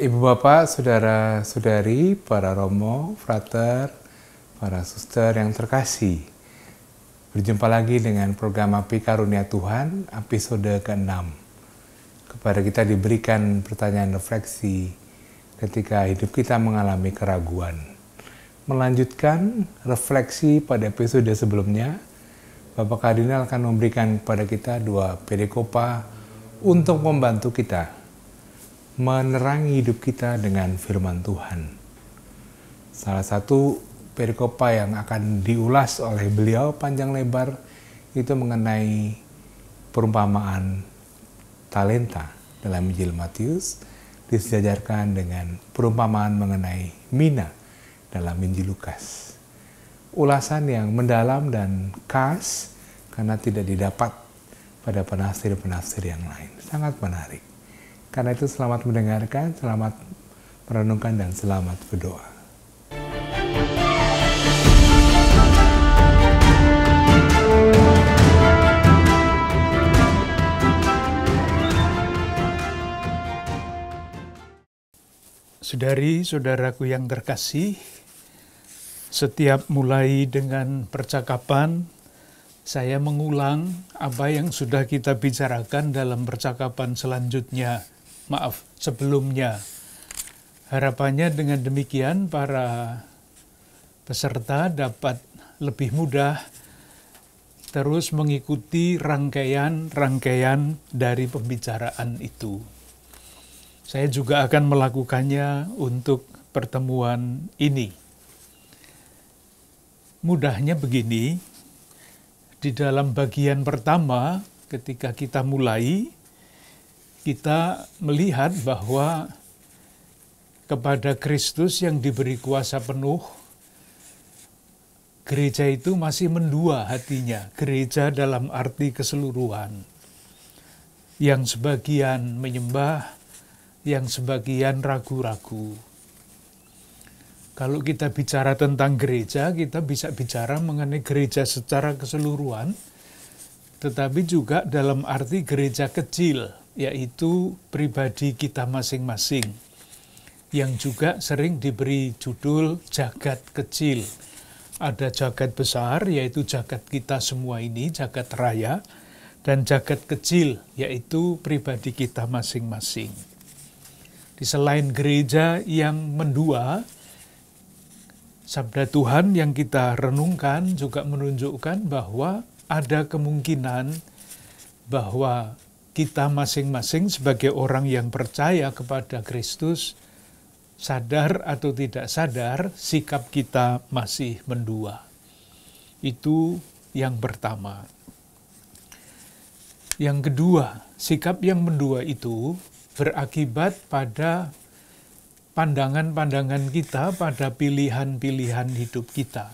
Ibu bapak, saudara-saudari, para romo, frater, para suster yang terkasih. Berjumpa lagi dengan program Api Karunia Tuhan, episode ke-6. Kepada kita diberikan pertanyaan refleksi ketika hidup kita mengalami keraguan. Melanjutkan refleksi pada episode sebelumnya, Bapak Kardinal akan memberikan kepada kita 2 perikopa untuk membantu kita menerangi hidup kita dengan firman Tuhan. Salah satu perikopa yang akan diulas oleh beliau panjang lebar itu mengenai perumpamaan talenta dalam Injil Matius, disejajarkan dengan perumpamaan mengenai mina dalam Injil Lukas. Ulasan yang mendalam dan khas karena tidak didapat pada penafsir-penafsir yang lain. Sangat menarik. Karena itu selamat mendengarkan, selamat merenungkan, dan selamat berdoa. Saudari-saudaraku yang terkasih, setiap mulai dengan percakapan, saya mengulang apa yang sudah kita bicarakan dalam percakapan sebelumnya. Harapannya dengan demikian para peserta dapat lebih mudah terus mengikuti rangkaian dari pembicaraan itu. Saya juga akan melakukannya untuk pertemuan ini. Mudahnya begini, di dalam bagian pertama ketika kita mulai, kita melihat bahwa kepada Kristus yang diberi kuasa penuh, gereja itu masih mendua hatinya. Gereja dalam arti keseluruhan. Yang sebagian menyembah, yang sebagian ragu-ragu. Kalau kita bicara tentang gereja, kita bisa bicara mengenai gereja secara keseluruhan, tetapi juga dalam arti gereja kecil, yaitu pribadi kita masing-masing, yang juga sering diberi judul jagat kecil. Ada jagat besar, yaitu jagat kita semua ini, jagat raya, dan jagat kecil, yaitu pribadi kita masing-masing. Di selain gereja yang mendua, Sabda Tuhan yang kita renungkan juga menunjukkan bahwa ada kemungkinan bahwa kita masing-masing sebagai orang yang percaya kepada Kristus, sadar atau tidak sadar, sikap kita masih mendua. Itu yang pertama. Yang kedua, sikap yang mendua itu berakibat pada pandangan-pandangan kita pada pilihan-pilihan hidup kita.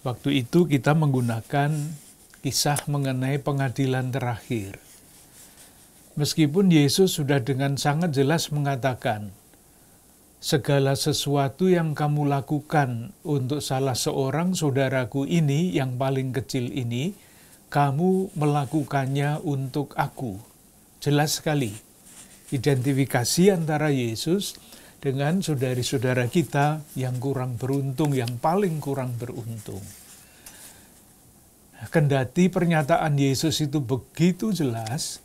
Waktu itu kita menggunakan kisah mengenai pengadilan terakhir. Meskipun Yesus sudah dengan sangat jelas mengatakan, segala sesuatu yang kamu lakukan untuk salah seorang saudaraku ini, yang paling kecil ini, kamu melakukannya untuk aku. Jelas sekali. Identifikasi antara Yesus dengan saudari-saudara kita yang kurang beruntung, yang paling kurang beruntung. Kendati pernyataan Yesus itu begitu jelas,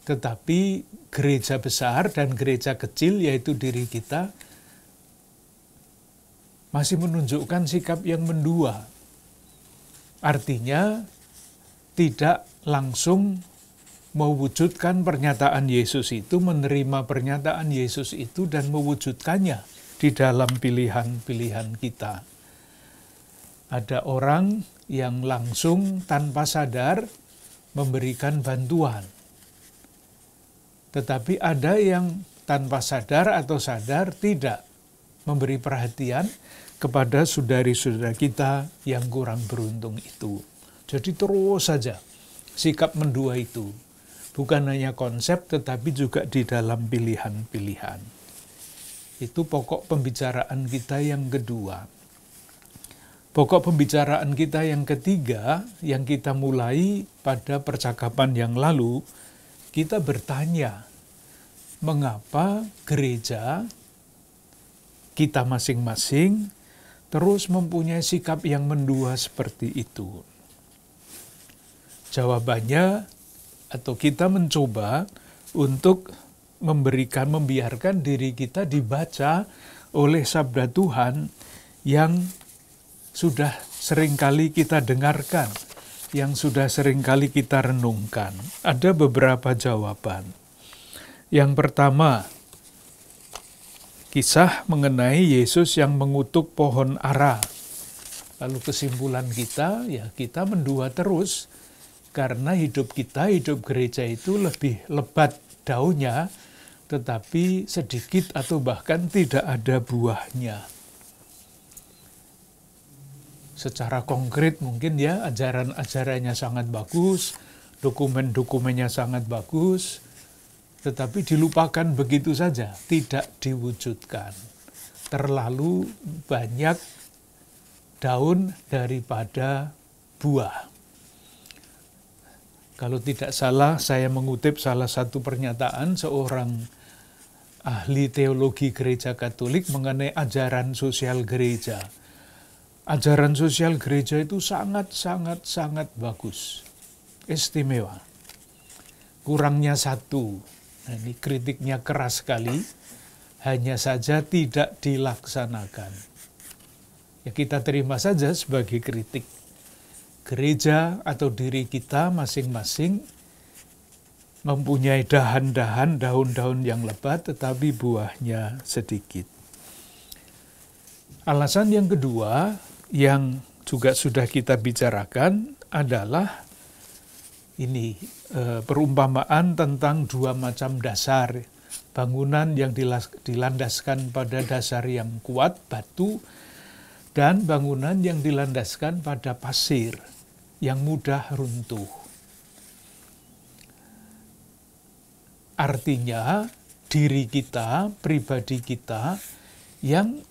tetapi gereja besar dan gereja kecil, yaitu diri kita, masih menunjukkan sikap yang mendua. Artinya, tidak langsung mewujudkan pernyataan Yesus itu, menerima pernyataan Yesus itu, dan mewujudkannya di dalam pilihan-pilihan kita. Ada orang yang langsung tanpa sadar memberikan bantuan. Tetapi ada yang tanpa sadar atau sadar tidak memberi perhatian kepada saudari-saudara kita yang kurang beruntung itu. Jadi terus saja sikap mendua itu. Bukan hanya konsep, tetapi juga di dalam pilihan-pilihan. Itu pokok pembicaraan kita yang kedua. Pokok pembicaraan kita yang ketiga, yang kita mulai pada percakapan yang lalu, kita bertanya, mengapa gereja kita masing-masing terus mempunyai sikap yang mendua seperti itu. Jawabannya, atau kita mencoba untuk membiarkan diri kita dibaca oleh sabda Tuhan yang sudah seringkali kita dengarkan, yang sudah seringkali kita renungkan. Ada beberapa jawaban. Yang pertama, kisah mengenai Yesus yang mengutuk pohon ara. Lalu kesimpulan kita, ya kita mendua terus, karena hidup kita, hidup gereja itu lebih lebat daunnya, tetapi sedikit atau bahkan tidak ada buahnya. Secara konkret mungkin ya ajaran-ajarannya sangat bagus, dokumen-dokumennya sangat bagus, tetapi dilupakan begitu saja, tidak diwujudkan. Terlalu banyak daun daripada buah. Kalau tidak salah, saya mengutip salah satu pernyataan seorang ahli teologi gereja Katolik mengenai ajaran sosial gereja. Ajaran sosial gereja itu sangat bagus, istimewa. Kurangnya satu, nah ini kritiknya keras sekali, hanya saja tidak dilaksanakan. Ya kita terima saja sebagai kritik. Gereja atau diri kita masing-masing mempunyai daun-daun yang lebat tetapi buahnya sedikit. Alasan yang kedua yang juga sudah kita bicarakan adalah ini perumpamaan tentang dua macam dasar. Bangunan yang dilandaskan pada dasar yang kuat, batu, dan bangunan yang dilandaskan pada pasir yang mudah runtuh. Artinya diri kita, pribadi kita yang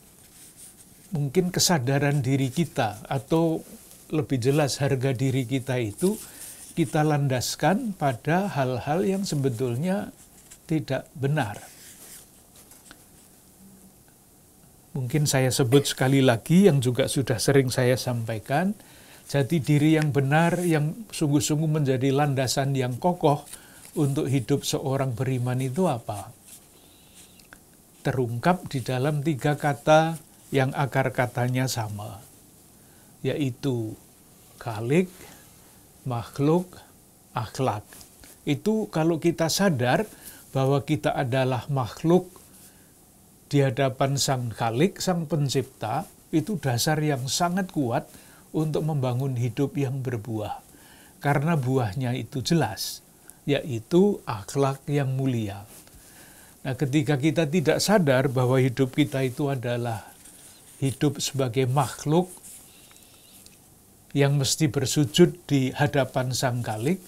mungkin kesadaran diri kita atau lebih jelas harga diri kita itu kita landaskan pada hal-hal yang sebetulnya tidak benar. Mungkin saya sebut sekali lagi yang juga sudah sering saya sampaikan, jati diri yang benar yang sungguh-sungguh menjadi landasan yang kokoh untuk hidup seorang beriman itu apa? Terungkap di dalam 3 kata yang akar katanya sama, yaitu khalik, makhluk, akhlak. Itu kalau kita sadar bahwa kita adalah makhluk di hadapan Sang Khalik, Sang Pencipta, itu dasar yang sangat kuat untuk membangun hidup yang berbuah. Karena buahnya itu jelas, yaitu akhlak yang mulia. Nah, ketika kita tidak sadar bahwa hidup kita itu adalah hidup sebagai makhluk yang mesti bersujud di hadapan Sang Khalik,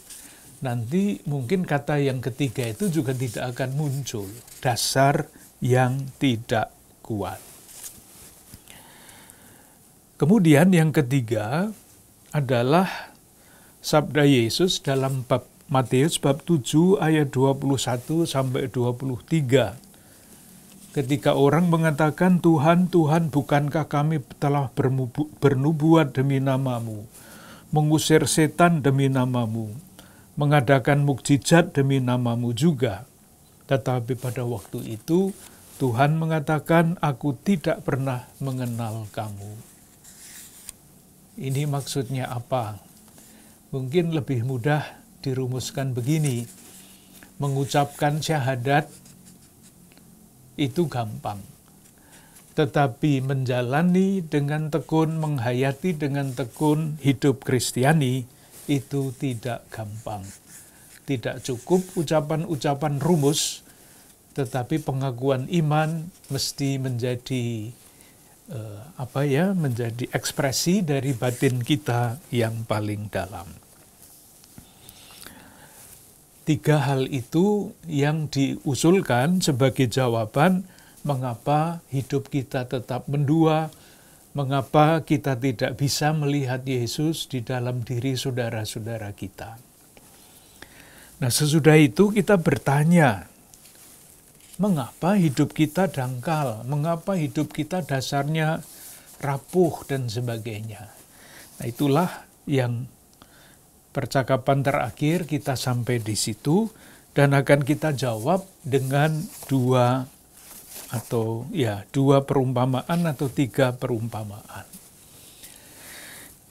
nanti mungkin kata yang ketiga itu juga tidak akan muncul. Dasar yang tidak kuat. Kemudian yang ketiga adalah sabda Yesus dalam bab Matius bab 7 ayat 21 sampai 23. Ketika orang mengatakan, Tuhan, Tuhan, bukankah kami telah bernubuat demi nama-Mu, mengusir setan demi nama-Mu, mengadakan mukjizat demi nama-Mu juga. Tetapi pada waktu itu, Tuhan mengatakan, aku tidak pernah mengenal kamu. Ini maksudnya apa? Mungkin lebih mudah dirumuskan begini. Mengucapkan syahadat itu gampang. Tetapi menjalani dengan tekun, menghayati dengan tekun hidup Kristiani, itu tidak gampang. Tidak cukup ucapan-ucapan rumus, tetapi pengakuan iman mesti menjadi menjadi ekspresi dari batin kita yang paling dalam. 3 hal itu yang diusulkan sebagai jawaban mengapa hidup kita tetap mendua, mengapa kita tidak bisa melihat Yesus di dalam diri saudara-saudara kita. Nah, sesudah itu kita bertanya, mengapa hidup kita dangkal, mengapa hidup kita dasarnya rapuh dan sebagainya. Nah, itulah yang percakapan terakhir kita sampai di situ, dan akan kita jawab dengan dua perumpamaan atau 3 perumpamaan.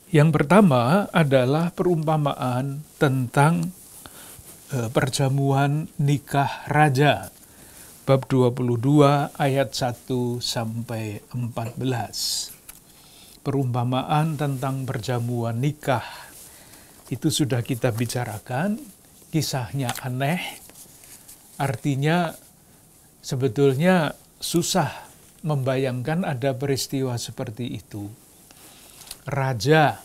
Yang pertama adalah perumpamaan tentang perjamuan nikah raja, bab 22 ayat 1 sampai 14. Perumpamaan tentang perjamuan nikah itu sudah kita bicarakan. Kisahnya aneh, artinya sebetulnya susah membayangkan ada peristiwa seperti itu. Raja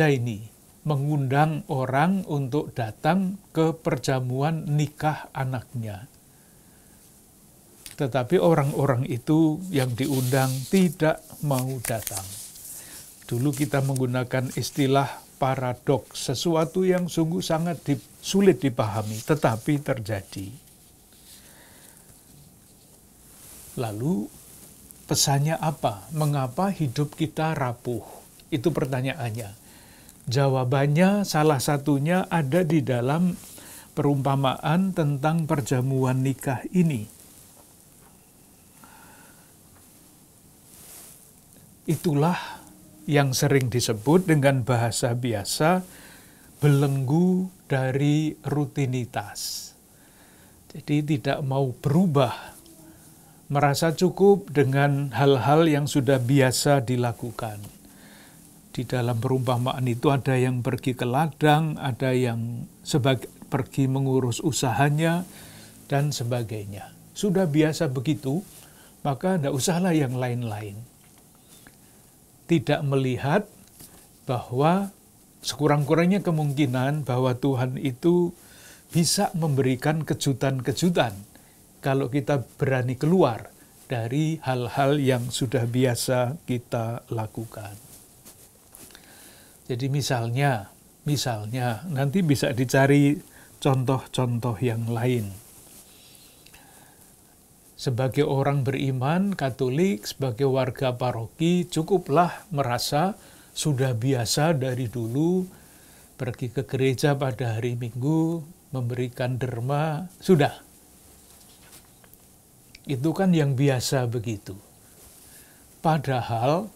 ini mengundang orang untuk datang ke perjamuan nikah anaknya. Tetapi orang-orang itu yang diundang tidak mau datang. Dulu kita menggunakan istilah paradoks, sesuatu yang sungguh sangat sulit dipahami, tetapi terjadi. Lalu pesannya apa? Mengapa hidup kita rapuh? Itu pertanyaannya. Jawabannya salah satunya ada di dalam perumpamaan tentang perjamuan nikah ini. Itulah yang sering disebut dengan bahasa biasa belenggu dari rutinitas. Jadi tidak mau berubah, merasa cukup dengan hal-hal yang sudah biasa dilakukan. Di dalam perumpamaan itu ada yang pergi ke ladang, ada yang pergi mengurus usahanya, dan sebagainya. Sudah biasa begitu, maka tidak usahlah yang lain-lain. Tidak melihat bahwa sekurang-kurangnya kemungkinan bahwa Tuhan itu bisa memberikan kejutan-kejutan kalau kita berani keluar dari hal-hal yang sudah biasa kita lakukan. Jadi misalnya nanti bisa dicari contoh-contoh yang lain. Sebagai orang beriman Katolik, sebagai warga paroki, cukuplah merasa sudah biasa dari dulu pergi ke gereja pada hari Minggu, memberikan derma, sudah. Itu kan yang biasa begitu. Padahal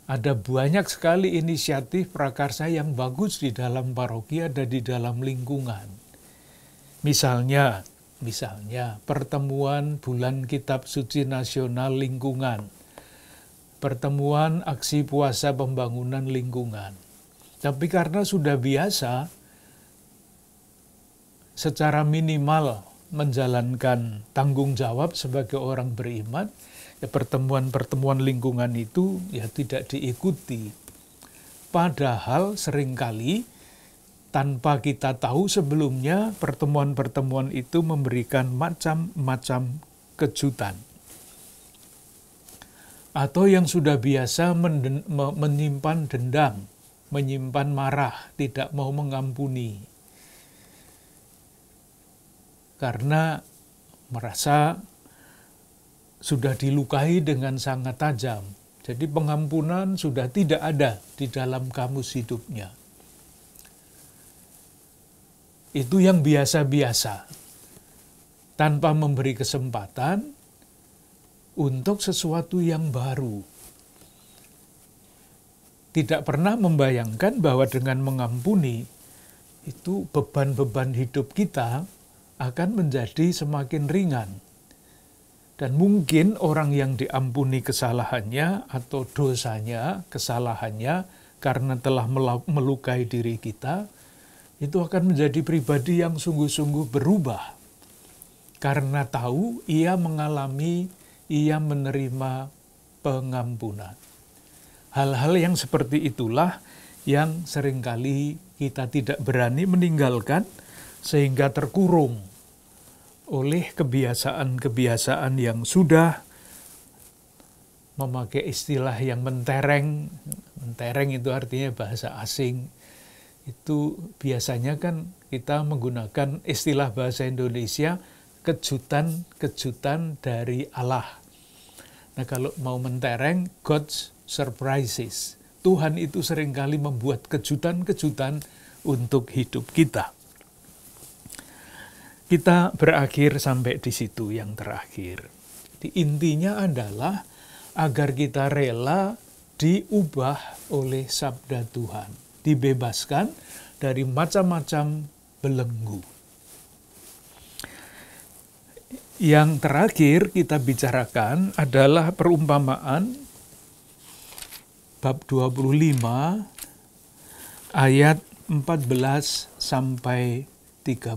ada banyak sekali inisiatif prakarsa yang bagus di dalam paroki, ada di dalam lingkungan. Misalnya pertemuan Bulan Kitab Suci Nasional Lingkungan, pertemuan aksi puasa pembangunan lingkungan. Tapi karena sudah biasa, secara minimal menjalankan tanggung jawab sebagai orang beriman, ya pertemuan-pertemuan lingkungan itu ya tidak diikuti. Padahal seringkali tanpa kita tahu sebelumnya, pertemuan-pertemuan itu memberikan macam-macam kejutan. Atau yang sudah biasa menyimpan dendam, menyimpan marah, tidak mau mengampuni. Karena merasa sudah dilukai dengan sangat tajam. Jadi pengampunan sudah tidak ada di dalam kamus hidupnya. Itu yang biasa-biasa, tanpa memberi kesempatan untuk sesuatu yang baru. Tidak pernah membayangkan bahwa dengan mengampuni, itu beban-beban hidup kita akan menjadi semakin ringan. Dan mungkin orang yang diampuni kesalahannya atau dosanya, kesalahannya, karena telah melukai diri kita, itu akan menjadi pribadi yang sungguh-sungguh berubah. Karena tahu ia menerima pengampunan. Hal-hal yang seperti itulah yang seringkali kita tidak berani meninggalkan sehingga terkurung oleh kebiasaan-kebiasaan yang sudah memakai istilah yang mentereng. Mentereng itu artinya bahasa asing. Itu biasanya kan kita menggunakan istilah bahasa Indonesia kejutan-kejutan dari Allah. Nah, kalau mau mentereng, God's surprises. Tuhan itu seringkali membuat kejutan-kejutan untuk hidup kita. Kita berakhir sampai di situ yang terakhir. Jadi intinya adalah agar kita rela diubah oleh sabda Tuhan, dibebaskan dari macam-macam belenggu. Yang terakhir kita bicarakan adalah perumpamaan bab 25 ayat 14 sampai 30.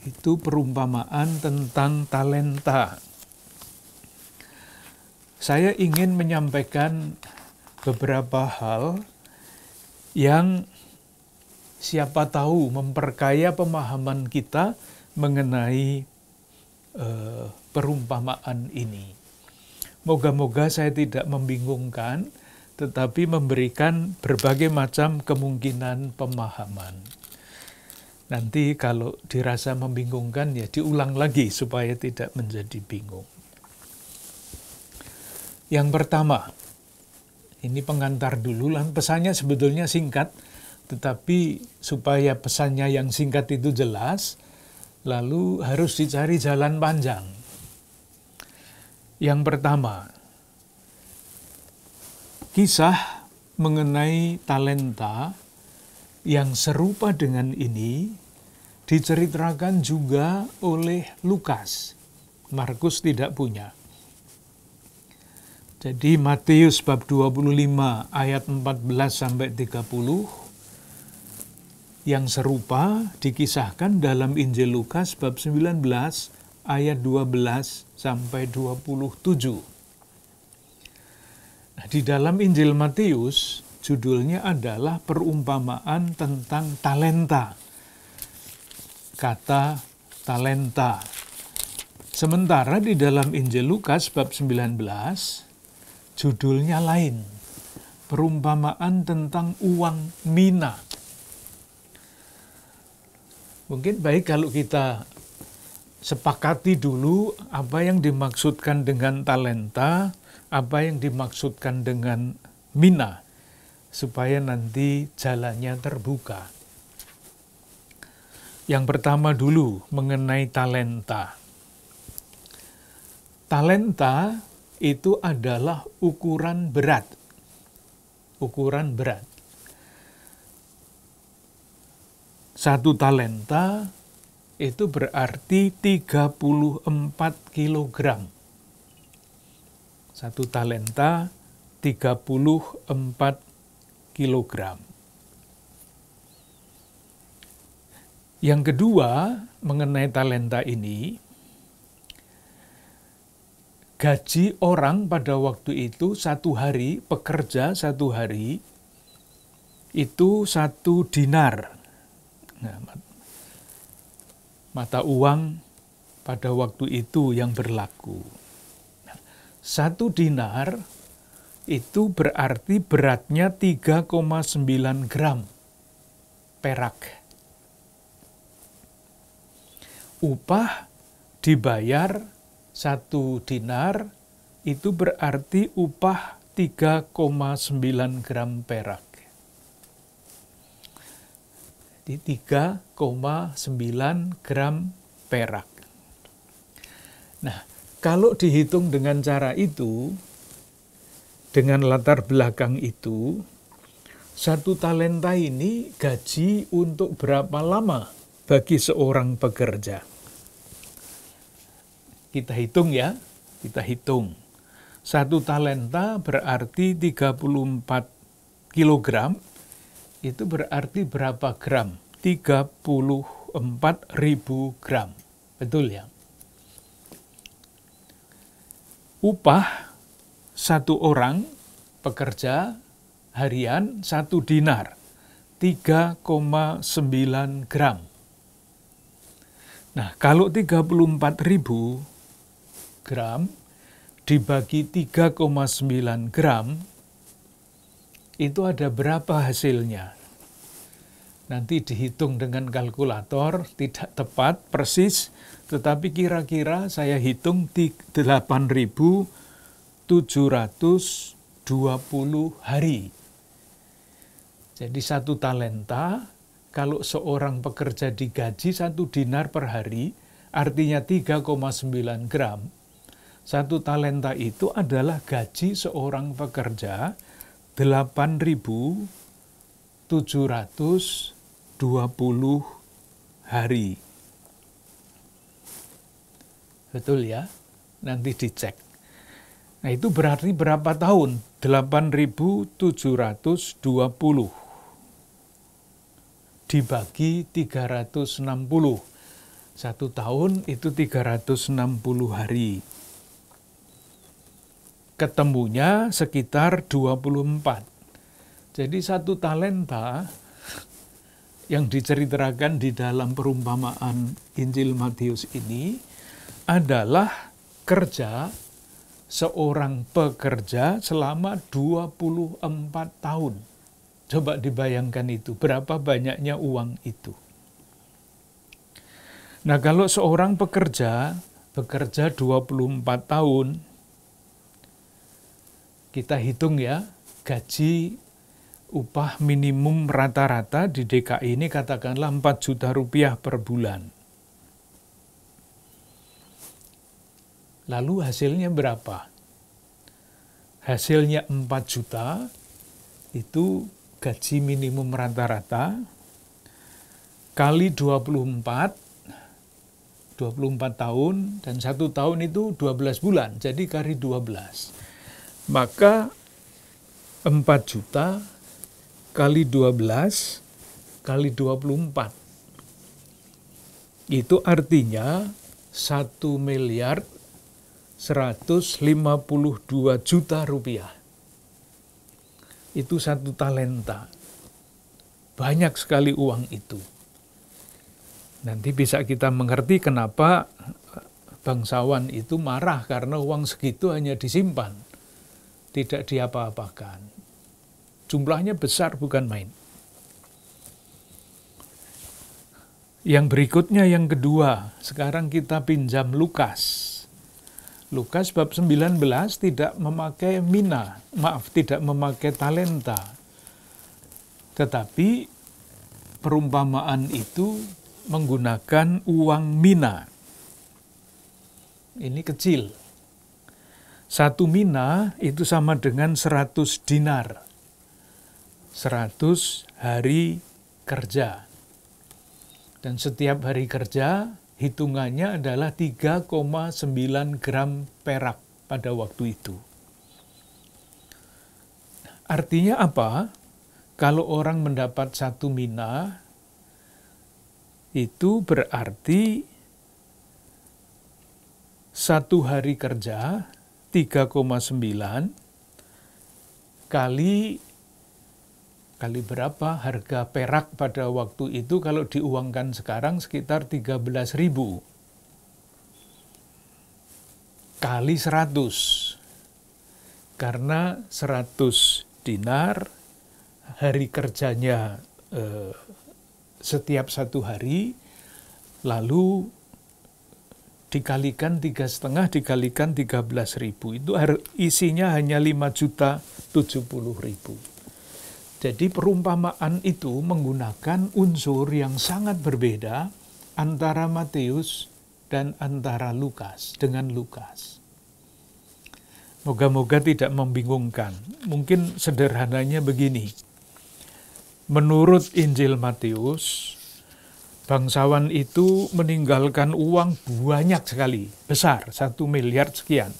Itu perumpamaan tentang talenta. Saya ingin menyampaikan beberapa hal yang siapa tahu memperkaya pemahaman kita mengenai perumpamaan ini. Moga-moga saya tidak membingungkan, tetapi memberikan berbagai macam kemungkinan pemahaman. Nanti kalau dirasa membingungkan ya diulang lagi supaya tidak menjadi bingung. Yang pertama, ini pengantar dulu, pesannya sebetulnya singkat, tetapi supaya pesannya yang singkat itu jelas, lalu harus dicari jalan panjang. Yang pertama, kisah mengenai talenta yang serupa dengan ini diceritakan juga oleh Lukas. Markus tidak punya. Jadi Matius bab 25 ayat 14 sampai 30 yang serupa dikisahkan dalam Injil Lukas bab 19 ayat 12 sampai 27. Nah, di dalam Injil Matius judulnya adalah perumpamaan tentang talenta. Kata talenta. Sementara di dalam Injil Lukas bab 19 judulnya lain. Perumpamaan tentang uang mina. Mungkin baik kalau kita sepakati dulu apa yang dimaksudkan dengan talenta, apa yang dimaksudkan dengan mina, supaya nanti jalannya terbuka. Yang pertama dulu mengenai talenta. Talenta itu adalah ukuran berat. Ukuran berat. Satu talenta itu berarti 34 kilogram. Satu talenta 34 kilogram. Yang kedua, mengenai talenta ini, gaji orang pada waktu itu satu hari, pekerja satu hari, itu 1 dinar. Nah, mata uang pada waktu itu yang berlaku. 1 dinar itu berarti beratnya 3,9 gram perak. Upah dibayar 1 dinar itu berarti upah 3,9 gram perak. Di 3,9 gram perak. Nah, kalau dihitung dengan cara itu, dengan latar belakang itu, 1 talenta ini gaji untuk berapa lama bagi seorang pekerja? Kita hitung ya, kita hitung. 1 talenta berarti 34 kilogram, itu berarti berapa gram? 34.000 gram. Betul ya? Upah 1 orang pekerja harian 1 dinar, 3,9 gram. Nah, kalau 34.000 gram dibagi 3,9 gram, itu ada berapa hasilnya? Nanti dihitung dengan kalkulator, tidak tepat, persis, tetapi kira-kira saya hitung 8.720 hari. Jadi 1 talenta, kalau seorang pekerja digaji 1 dinar per hari, artinya 3,9 gram. 1 talenta itu adalah gaji seorang pekerja 8.720 hari. Betul ya? Nanti dicek. Nah itu berarti berapa tahun? 8.720 dibagi 360. 1 tahun itu 360 hari. Ketemunya sekitar 24. Jadi 1 talenta yang diceritakan di dalam perumpamaan Injil Matius ini adalah kerja seorang pekerja selama 24 tahun. Coba dibayangkan itu, berapa banyaknya uang itu. Nah kalau seorang bekerja 24 tahun, kita hitung ya, gaji upah minimum rata-rata di DKI ini katakanlah 4 juta rupiah per bulan. Lalu hasilnya berapa? Hasilnya 4 juta, itu gaji minimum rata-rata, kali 24 tahun, dan 1 tahun itu 12 bulan, jadi kali 12. Maka 4 juta kali 12 kali 24. Itu artinya 1.152 juta rupiah. Itu 1 talenta. Banyak sekali uang itu. Nanti bisa kita mengerti kenapa bangsawan itu marah karena uang segitu hanya disimpan, tidak diapa-apakan. Jumlahnya besar, bukan main. Yang berikutnya, yang kedua, sekarang kita pinjam Lukas. Lukas bab 19 tidak memakai tidak memakai talenta. Tetapi perumpamaan itu menggunakan uang mina. Ini kecil. 1 mina itu sama dengan 100 dinar. 100 hari kerja. Dan setiap hari kerja hitungannya adalah 3,9 gram perak pada waktu itu. Artinya apa? Kalau orang mendapat 1 mina, itu berarti 1 hari kerja 3,9 kali berapa harga perak pada waktu itu, kalau diuangkan sekarang sekitar 13.000 kali 100, karena 100 dinar hari kerjanya setiap 1 hari, lalu dikalikan 3,5 dikalikan 13.000, itu isinya hanya 5.070.000. Jadi perumpamaan itu menggunakan unsur yang sangat berbeda antara Matius dan antara Lukas dengan Lukas. Moga-moga tidak membingungkan. Mungkin sederhananya begini. Menurut Injil Matius, bangsawan itu meninggalkan uang banyak sekali, besar, 1 miliar sekian.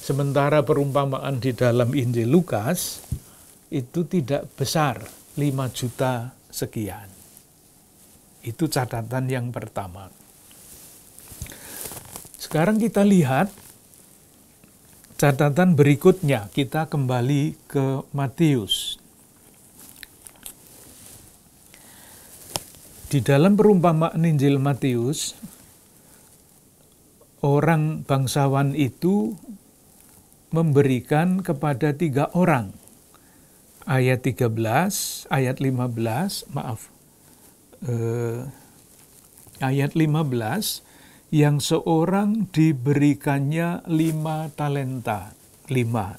Sementara perumpamaan di dalam Injil Lukas itu tidak besar, 5 juta sekian. Itu catatan yang pertama. Sekarang kita lihat catatan berikutnya. Kita kembali ke Matius. Di dalam perumpamaan Injil Matius, orang bangsawan itu memberikan kepada 3 orang. ayat 13, ayat 15, ayat 15, yang seorang diberikannya 5 talenta, 5.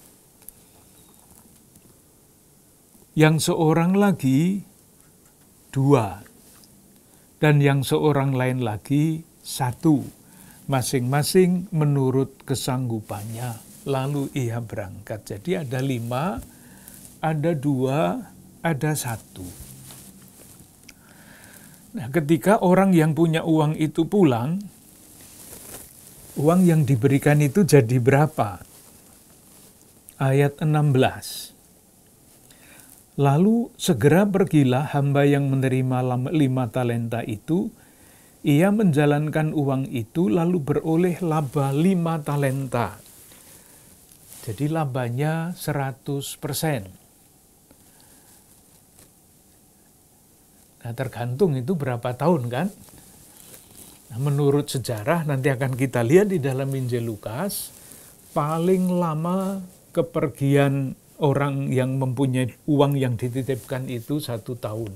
Yang seorang lagi 2, dan yang seorang lain lagi 1, masing-masing menurut kesanggupannya. Lalu ia berangkat. Jadi ada 5, ada 2, ada 1. Nah, ketika orang yang punya uang itu pulang, uang yang diberikan itu jadi berapa? Ayat 16. Lalu segera pergilah hamba yang menerima 5 talenta itu, ia menjalankan uang itu lalu beroleh laba 5 talenta. Jadi labanya 100%. Nah, tergantung itu berapa tahun kan? Nah, menurut sejarah nanti akan kita lihat di dalam Injil Lukas, paling lama kepergian orang yang mempunyai uang yang dititipkan itu 1 tahun.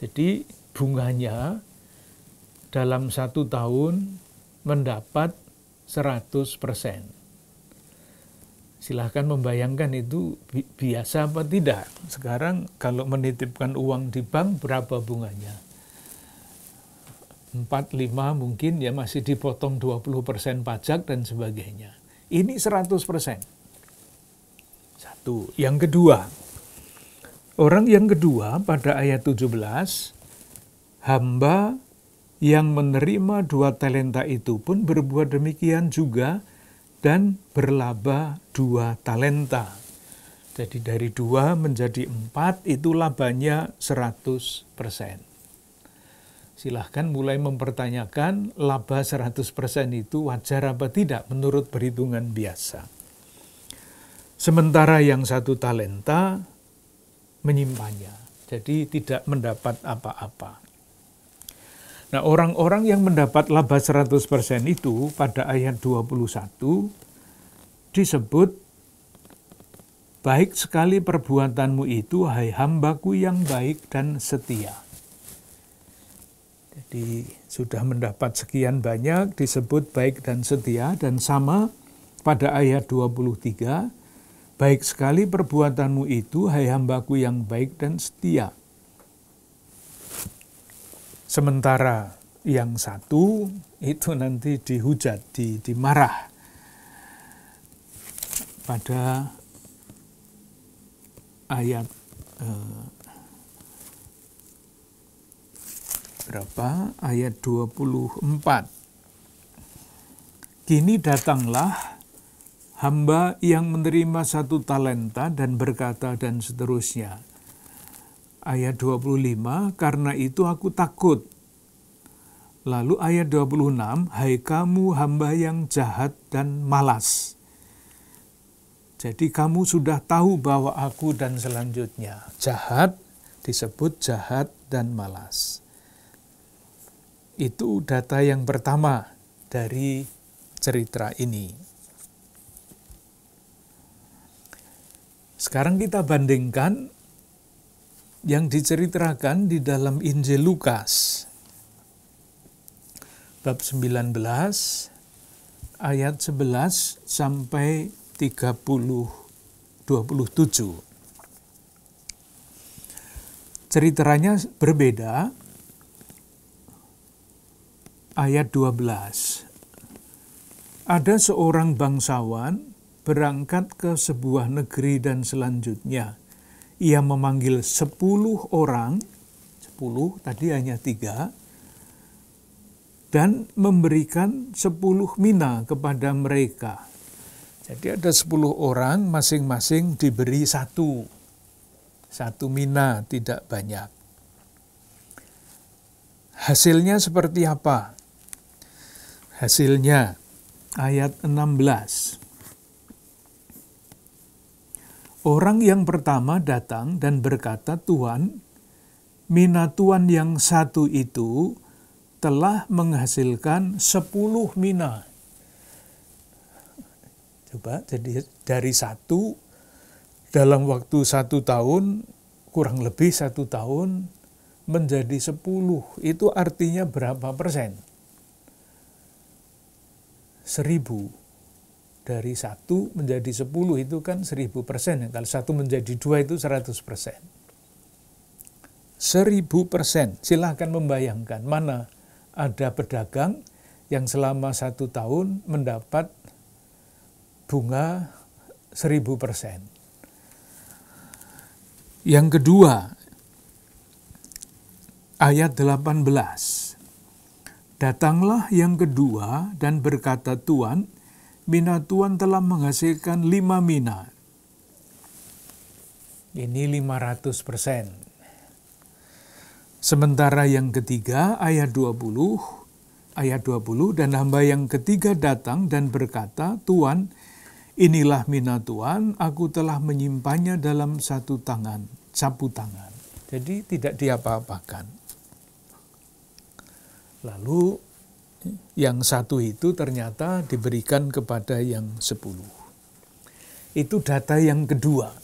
Jadi bunganya dalam 1 tahun mendapat 100%. Silahkan membayangkan itu biasa apa tidak. Sekarang kalau menitipkan uang di bank berapa bunganya? 4, 5 mungkin ya masih dipotong 20% pajak dan sebagainya. Ini 100%. Satu. Yang kedua, orang yang kedua pada ayat 17, hamba yang menerima 2 talenta itu pun berbuat demikian juga dan berlaba 2 talenta. Jadi dari 2 menjadi 4 itu labanya 100%. Silahkan mulai mempertanyakan laba 100% itu wajar apa tidak menurut perhitungan biasa. Sementara yang 1 talenta menyimpannya, jadi tidak mendapat apa-apa. Nah, orang-orang yang mendapat laba 100% itu pada ayat 21 disebut, baik sekali perbuatanmu itu, hai hambaku yang baik dan setia. Jadi sudah mendapat sekian banyak disebut baik dan setia, dan sama pada ayat 23, baik sekali perbuatanmu itu, hai hambaku yang baik dan setia. Sementara yang 1 itu nanti dihujat, dimarah pada ayat ayat 24. Kini datanglah hamba yang menerima 1 talenta dan berkata dan seterusnya. Ayat 25, karena itu aku takut. Lalu ayat 26, hai kamu hamba yang jahat dan malas. Jadi kamu sudah tahu bahwa aku dan selanjutnya. Jahat disebut jahat dan malas. Itu data yang pertama dari cerita ini. Sekarang kita bandingkan yang diceritakan di dalam Injil Lukas. Bab 19, ayat 11 sampai 27. Ceritanya berbeda. Ayat 12. Ada seorang bangsawan berangkat ke sebuah negeri dan selanjutnya. Ia memanggil 10 orang, 10 tadi hanya 3, dan memberikan 10 mina kepada mereka. Jadi ada 10 orang, masing-masing diberi 1 mina, tidak banyak. Hasilnya seperti apa? Hasilnya ayat 16. Orang yang pertama datang dan berkata, Tuhan, mina Tuhan yang 1 itu telah menghasilkan 10 mina. Coba, jadi dari 1 dalam waktu 1 tahun, kurang lebih 1 tahun, menjadi 10. Itu artinya berapa persen? 1000. Dari 1 menjadi 10 itu kan 1000%. Kalau 1 menjadi 2 itu 100%. 1000%. Silahkan membayangkan mana ada pedagang yang selama 1 tahun mendapat bunga 1000%. Yang kedua, ayat 18. Datanglah yang kedua dan berkata, Tuan, mina Tuan telah menghasilkan 5 mina. Ini 500%. Sementara yang ketiga, ayat 20, dan hamba yang ketiga datang dan berkata, Tuan, inilah mina Tuan, aku telah menyimpannya dalam sapu tangan. Jadi tidak diapa-apakan. Lalu yang 1 itu ternyata diberikan kepada yang 10. Itu data yang kedua.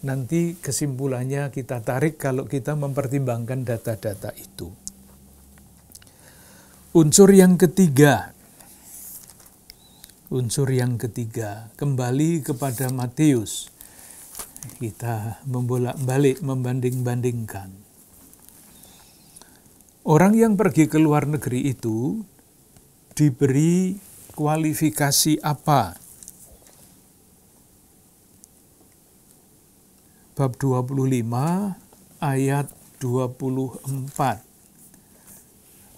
Nanti kesimpulannya kita tarik kalau kita mempertimbangkan data-data itu. Unsur yang ketiga, kembali kepada Matius. Kita membolak-balik, membanding-bandingkan. Orang yang pergi ke luar negeri itu diberi kualifikasi apa? Bab 25 ayat 24.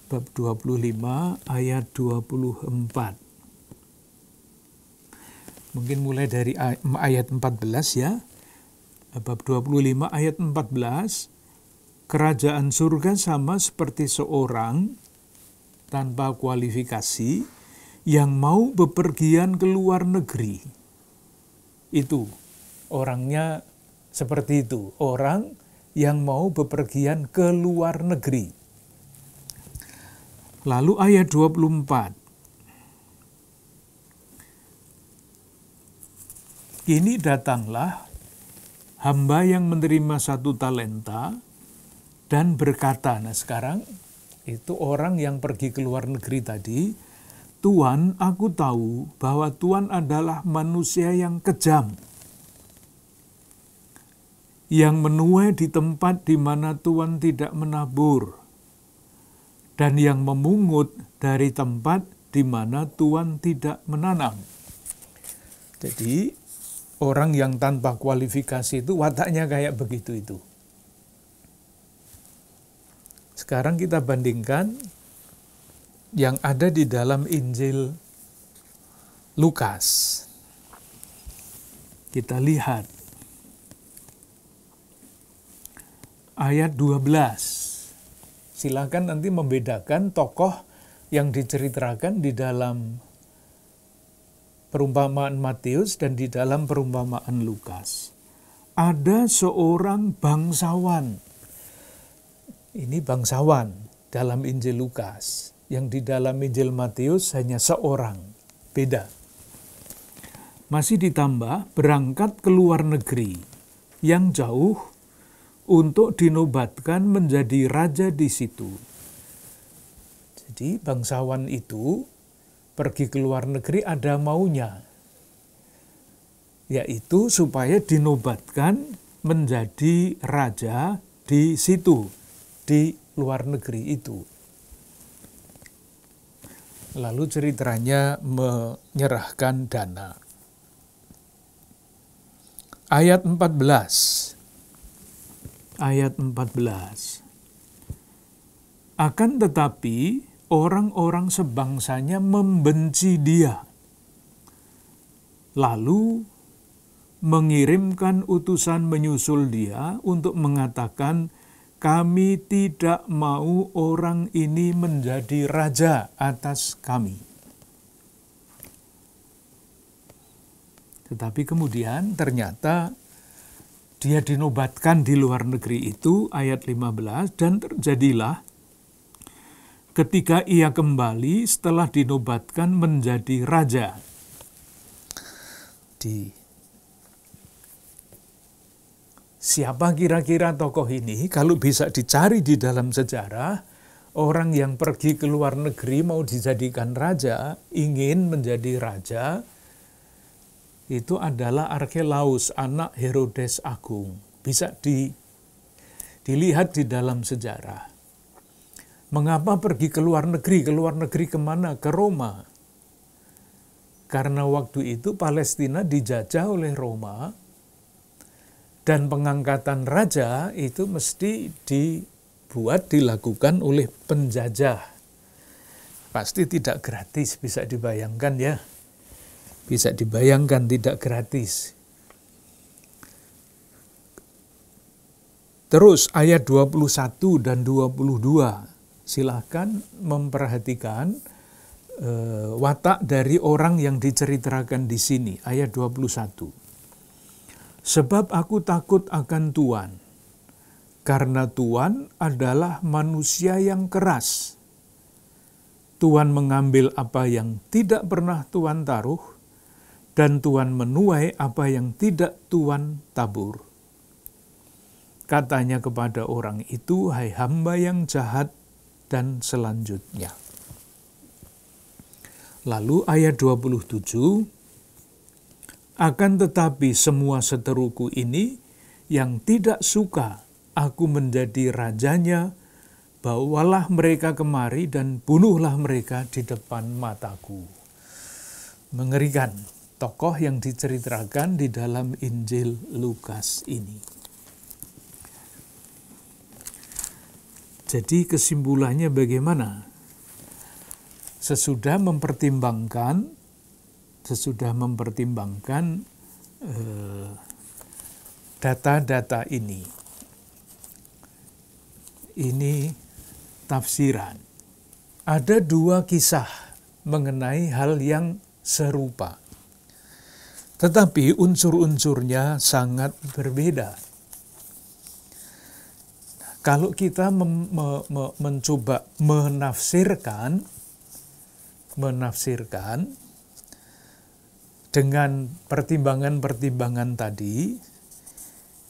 Bab 25 ayat 24. Mungkin mulai dari ayat 14 ya. Bab 25 ayat 14. Kerajaan surga sama seperti seorang tanpa kualifikasi yang mau bepergian ke luar negeri. Itu orangnya seperti itu, orang yang mau bepergian ke luar negeri. Lalu ayat 24. Kini datanglah hamba yang menerima 1 talenta dan berkata, nah sekarang itu orang yang pergi ke luar negeri tadi, Tuan, aku tahu bahwa Tuan adalah manusia yang kejam, yang menuai di tempat di mana Tuan tidak menabur, dan yang memungut dari tempat di mana Tuan tidak menanam. Jadi, orang yang tanpa kualifikasi itu wataknya kayak begitu itu. Sekarang kita bandingkan yang ada di dalam Injil Lukas. Kita lihat ayat 12. Silakan nanti membedakan tokoh yang diceritakan di dalam perumpamaan Matius dan di dalam perumpamaan Lukas. Ada seorang bangsawan. Ini bangsawan dalam Injil Lukas. Yang di dalam Injil Matius hanya seorang. Beda. Masih ditambah berangkat ke luar negeri yang jauh untuk dinobatkan menjadi raja di situ. Jadi bangsawan itu pergi ke luar negeri ada maunya, yaitu supaya dinobatkan menjadi raja di situ, di luar negeri itu. Lalu ceritanya menyerahkan dana. Ayat 14. Ayat 14. Akan tetapi orang-orang sebangsanya membenci dia, lalu mengirimkan utusan menyusul dia untuk mengatakan, kami tidak mau orang ini menjadi raja atas kami. Tetapi kemudian ternyata dia dinobatkan di luar negeri itu, ayat 15, dan terjadilah ketika ia kembali setelah dinobatkan menjadi raja. terjadi. Siapa kira-kira tokoh ini? Kalau bisa dicari di dalam sejarah, orang yang pergi ke luar negeri mau dijadikan raja, ingin menjadi raja, itu adalah Arkelaus, anak Herodes Agung. Bisa dilihat di dalam sejarah. Mengapa pergi ke luar negeri? Ke luar negeri kemana? Ke Roma. Karena waktu itu Palestina dijajah oleh Roma, dan pengangkatan raja itu mesti dilakukan oleh penjajah. Pasti tidak gratis, bisa dibayangkan ya. Bisa dibayangkan tidak gratis. Terus ayat 21 dan 22, silahkan memperhatikan watak dari orang yang diceritakan di sini. Ayat 21. Sebab aku takut akan Tuhan, karena Tuhan adalah manusia yang keras. Tuhan mengambil apa yang tidak pernah Tuhan taruh, dan Tuhan menuai apa yang tidak Tuhan tabur. Katanya kepada orang itu, hai hamba yang jahat, dan selanjutnya. Lalu ayat 27, akan tetapi semua seteruku ini yang tidak suka aku menjadi rajanya, bawalah mereka kemari dan bunuhlah mereka di depan mataku. Mengerikan tokoh yang diceritakan di dalam Injil Lukas ini. Jadi kesimpulannya bagaimana? Sesudah mempertimbangkan data-data ini tafsiran. Ada dua kisah mengenai hal yang serupa, tetapi unsur-unsurnya sangat berbeda. Kalau kita mencoba menafsirkan dengan pertimbangan-pertimbangan tadi,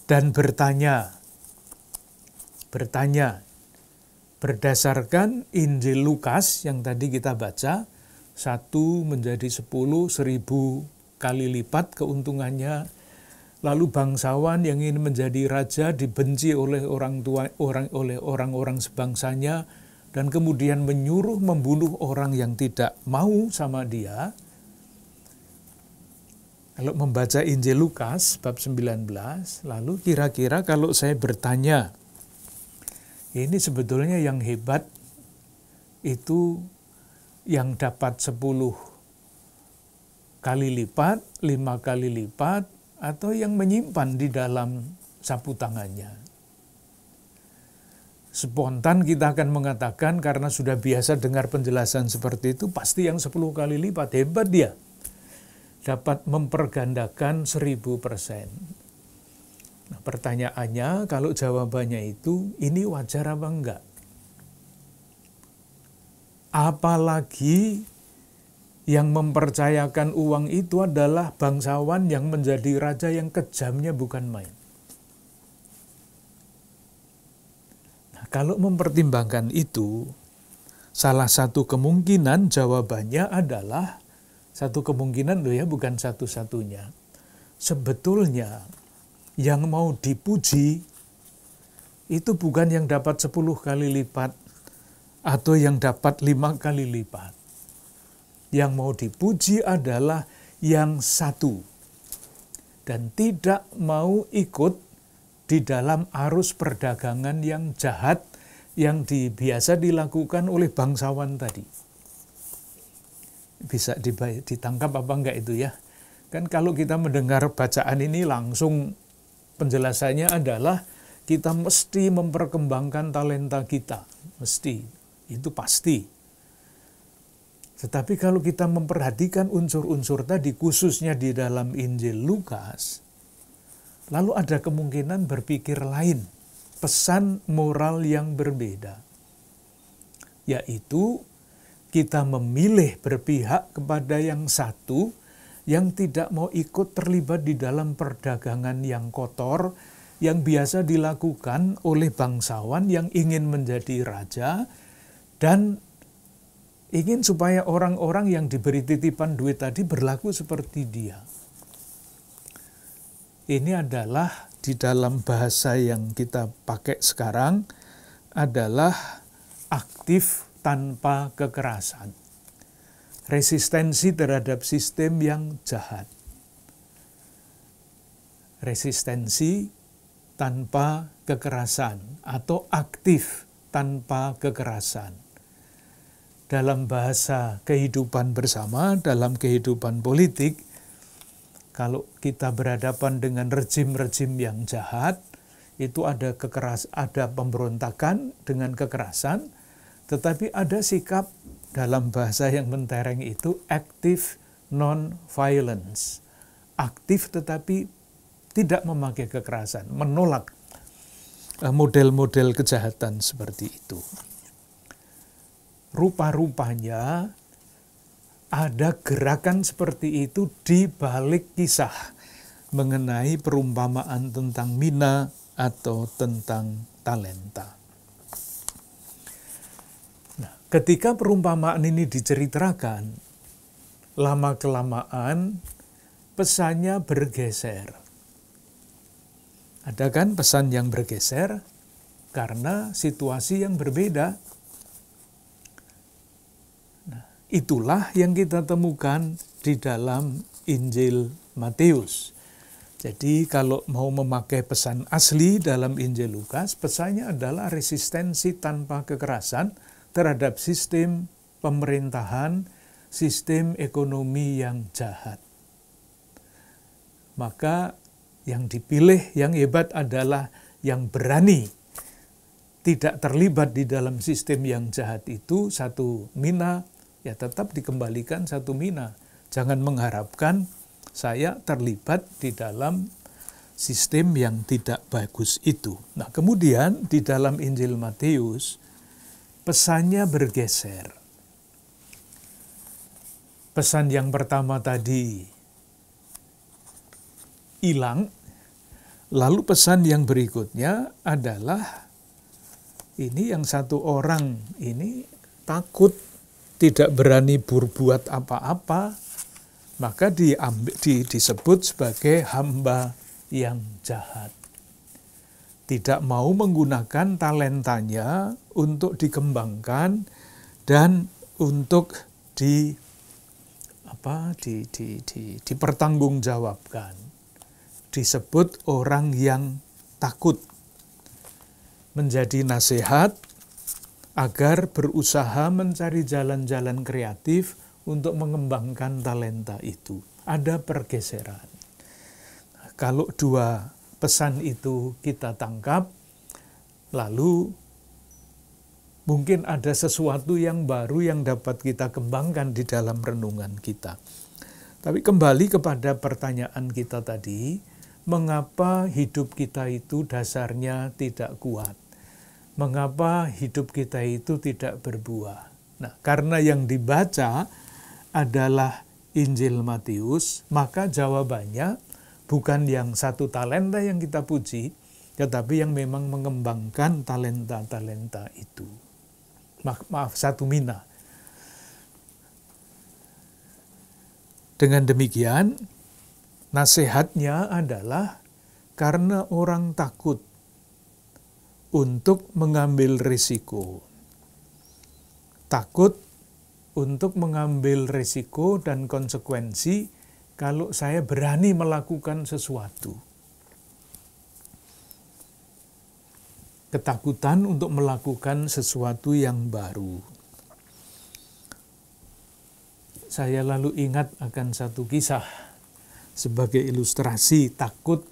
dan bertanya berdasarkan Injil Lukas yang tadi kita baca, 1 menjadi 10, 1000 kali lipat keuntungannya. Lalu bangsawan yang ingin menjadi raja dibenci oleh orang-orang sebangsanya, dan kemudian menyuruh membunuh orang yang tidak mau sama dia. Kalau membaca Injil Lukas bab 19, lalu kira-kira kalau saya bertanya, ini sebetulnya yang hebat itu yang dapat 10 kali lipat, 5 kali lipat, atau yang menyimpan di dalam sapu tangannya. Spontan kita akan mengatakan, karena sudah biasa dengar penjelasan seperti itu, pasti yang 10 kali lipat, hebat dia. Dapat mempergandakan 1000%. Nah, pertanyaannya, kalau jawabannya itu, ini wajar apa enggak? Apalagi yang mempercayakan uang itu adalah bangsawan yang menjadi raja yang kejamnya bukan main. Nah, kalau mempertimbangkan itu, salah satu kemungkinan jawabannya adalah, satu kemungkinan loh ya, bukan satu-satunya. Sebetulnya yang mau dipuji itu bukan yang dapat 10 kali lipat atau yang dapat 5 kali lipat. Yang mau dipuji adalah yang satu dan tidak mau ikut di dalam arus perdagangan yang jahat yang biasa dilakukan oleh bangsawan tadi. Bisa ditangkap apa enggak itu ya? Kan kalau kita mendengar bacaan ini langsung penjelasannya adalah kita mesti memperkembangkan talenta kita. Mesti, itu pasti. Tetapi kalau kita memperhatikan unsur-unsur tadi, khususnya di dalam Injil Lukas, lalu ada kemungkinan berpikir lain, pesan moral yang berbeda. Yaitu kita memilih berpihak kepada yang satu yang tidak mau ikut terlibat di dalam perdagangan yang kotor, yang biasa dilakukan oleh bangsawan yang ingin menjadi raja, dan ingin supaya orang-orang yang diberi titipan duit tadi berlaku seperti dia. Ini adalah di dalam bahasa yang kita pakai sekarang adalah aktif tanpa kekerasan. Resistensi terhadap sistem yang jahat. Resistensi tanpa kekerasan atau aktif tanpa kekerasan. Dalam bahasa kehidupan bersama, dalam kehidupan politik, kalau kita berhadapan dengan rejim-rejim yang jahat, itu ada pemberontakan dengan kekerasan, tetapi ada sikap dalam bahasa yang mentereng itu active non-violence. Aktif tetapi tidak memakai kekerasan, menolak model-model kejahatan seperti itu. Rupa-rupanya ada gerakan seperti itu di balik kisah mengenai perumpamaan tentang mina atau tentang talenta. Nah, ketika perumpamaan ini diceritakan, lama-kelamaan pesannya bergeser. Ada kan pesan yang bergeser karena situasi yang berbeda. Itulah yang kita temukan di dalam Injil Matius. Jadi kalau mau memakai pesan asli dalam Injil Lukas, pesannya adalah resistensi tanpa kekerasan terhadap sistem pemerintahan, sistem ekonomi yang jahat. Maka yang dipilih, yang hebat adalah yang berani tidak terlibat di dalam sistem yang jahat itu, satu mina, ya tetap dikembalikan satu mina. Jangan mengharapkan saya terlibat di dalam sistem yang tidak bagus itu. Nah, kemudian di dalam Injil Matius, pesannya bergeser. Pesan yang pertama tadi hilang, lalu pesan yang berikutnya adalah ini yang satu orang ini takut, tidak berani berbuat apa-apa, maka disebut sebagai hamba yang jahat. Tidak mau menggunakan talentanya untuk dikembangkan dan untuk dipertanggungjawabkan. Disebut orang yang takut. Menjadi nasihat agar berusaha mencari jalan-jalan kreatif untuk mengembangkan talenta itu. Ada pergeseran. Kalau dua pesan itu kita tangkap, lalu mungkin ada sesuatu yang baru yang dapat kita kembangkan di dalam renungan kita. Tapi kembali kepada pertanyaan kita tadi, mengapa hidup kita itu dasarnya tidak kuat? Mengapa hidup kita itu tidak berbuah? Nah, karena yang dibaca adalah Injil Matius, maka jawabannya bukan yang satu talenta yang kita puji, tetapi yang memang mengembangkan talenta-talenta itu. Maaf, satu mina. Dengan demikian, nasihatnya adalah karena orang takut untuk mengambil risiko. Takut untuk mengambil risiko dan konsekuensi kalau saya berani melakukan sesuatu. Ketakutan untuk melakukan sesuatu yang baru. Saya lalu ingat akan satu kisah sebagai ilustrasi takut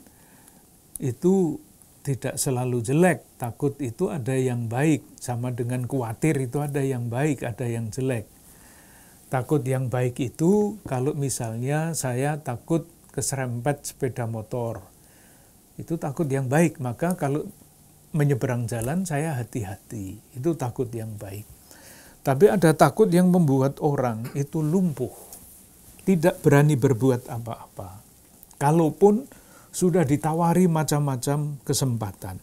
itu tidak selalu jelek. Takut itu ada yang baik, sama dengan khawatir itu ada yang baik, ada yang jelek. Takut yang baik itu kalau misalnya saya takut keserempet sepeda motor. Itu takut yang baik, maka kalau menyeberang jalan saya hati-hati. Itu takut yang baik. Tapi ada takut yang membuat orang itu lumpuh. tidak berani berbuat apa-apa. Kalaupun sudah ditawari macam-macam kesempatan.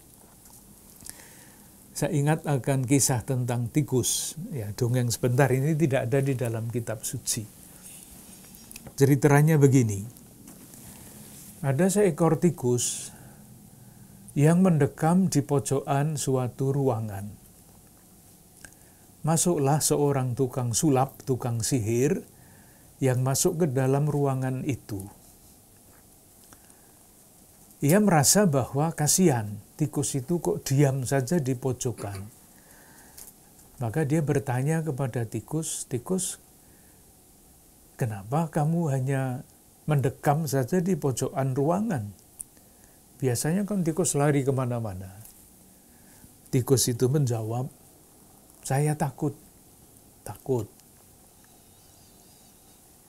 Saya ingat akan kisah tentang tikus. Ya, dongeng sebentar ini tidak ada di dalam kitab suci. Ceritanya begini. Ada seekor tikus yang mendekam di pojokan suatu ruangan. Masuklah seorang tukang sulap, tukang sihir, yang masuk ke dalam ruangan itu. Ia merasa bahwa kasihan, tikus itu kok diam saja di pojokan. Maka dia bertanya kepada tikus, "Tikus, kenapa kamu hanya mendekam saja di pojokan ruangan? Biasanya kan tikus lari kemana-mana." Tikus itu menjawab, "Saya takut." Takut.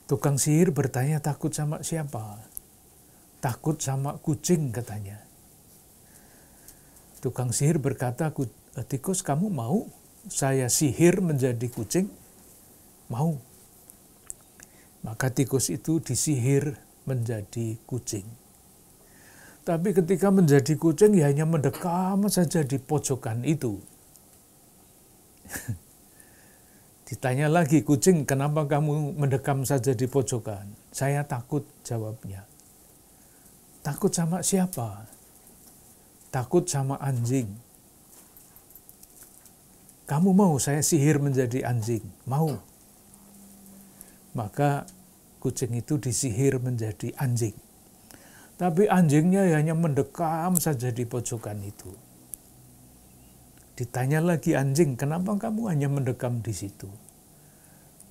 Tukang sihir bertanya, "Takut sama siapa?" "Takut sama kucing," katanya. Tukang sihir berkata, "Tikus, kamu mau saya sihir menjadi kucing?" "Mau." Maka tikus itu disihir menjadi kucing. Tapi ketika menjadi kucing, ya hanya mendekam saja di pojokan itu. Ditanya lagi, "Kucing, kenapa kamu mendekam saja di pojokan?" "Saya takut," jawabnya. "Takut sama siapa?" "Takut sama anjing." "Kamu mau saya sihir menjadi anjing?" "Mau." Maka kucing itu disihir menjadi anjing. Tapi anjingnya hanya mendekam saja di pojokan itu. Ditanya lagi, "Anjing, kenapa kamu hanya mendekam di situ?"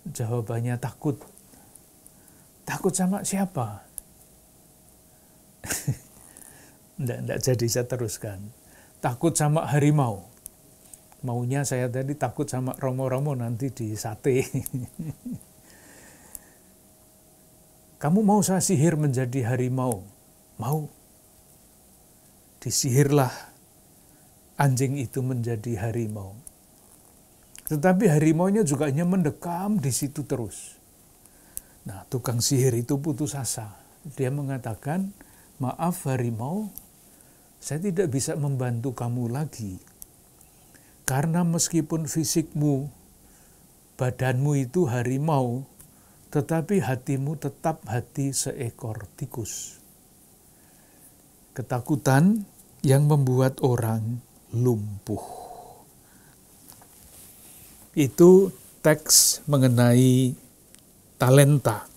Jawabannya, "Takut." "Takut sama siapa?" Tidak jadi saya teruskan. "Takut sama harimau." Maunya saya tadi takut sama romo-romo nanti di sate. "Kamu mau saya sihir menjadi harimau?" "Mau." Disihirlah anjing itu menjadi harimau. Tetapi harimaunya juga hanya mendekam di situ terus. Nah, tukang sihir itu putus asa. Dia mengatakan, "Maaf harimau, saya tidak bisa membantu kamu lagi. Karena meskipun fisikmu, badanmu itu harimau, tetapi hatimu tetap hati seekor tikus." Ketakutan yang membuat orang lumpuh. Itu teks mengenai talenta.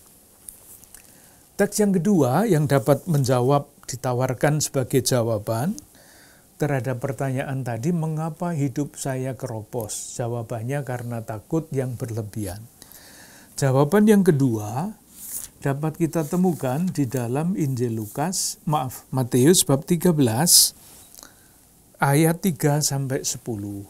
Teks yang kedua yang dapat menjawab, ditawarkan sebagai jawaban terhadap pertanyaan tadi, mengapa hidup saya keropos? Jawabannya karena takut yang berlebihan. Jawaban yang kedua dapat kita temukan di dalam Injil Matius bab 13 ayat 3 sampai 10.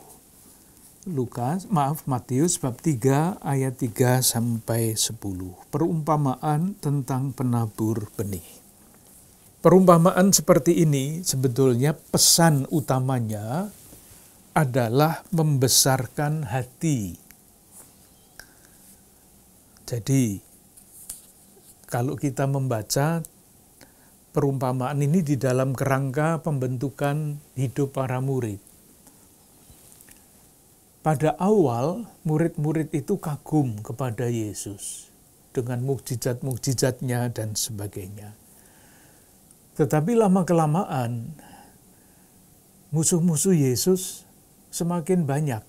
Matius bab 3 ayat 3 sampai 10. Perumpamaan tentang penabur benih. Perumpamaan seperti ini sebetulnya pesan utamanya adalah membesarkan hati. Jadi, kalau kita membaca perumpamaan ini di dalam kerangka pembentukan hidup para murid. Pada awal, murid-murid itu kagum kepada Yesus dengan mukjizat-mukjizatnya dan sebagainya. Tetapi lama-kelamaan, musuh-musuh Yesus semakin banyak.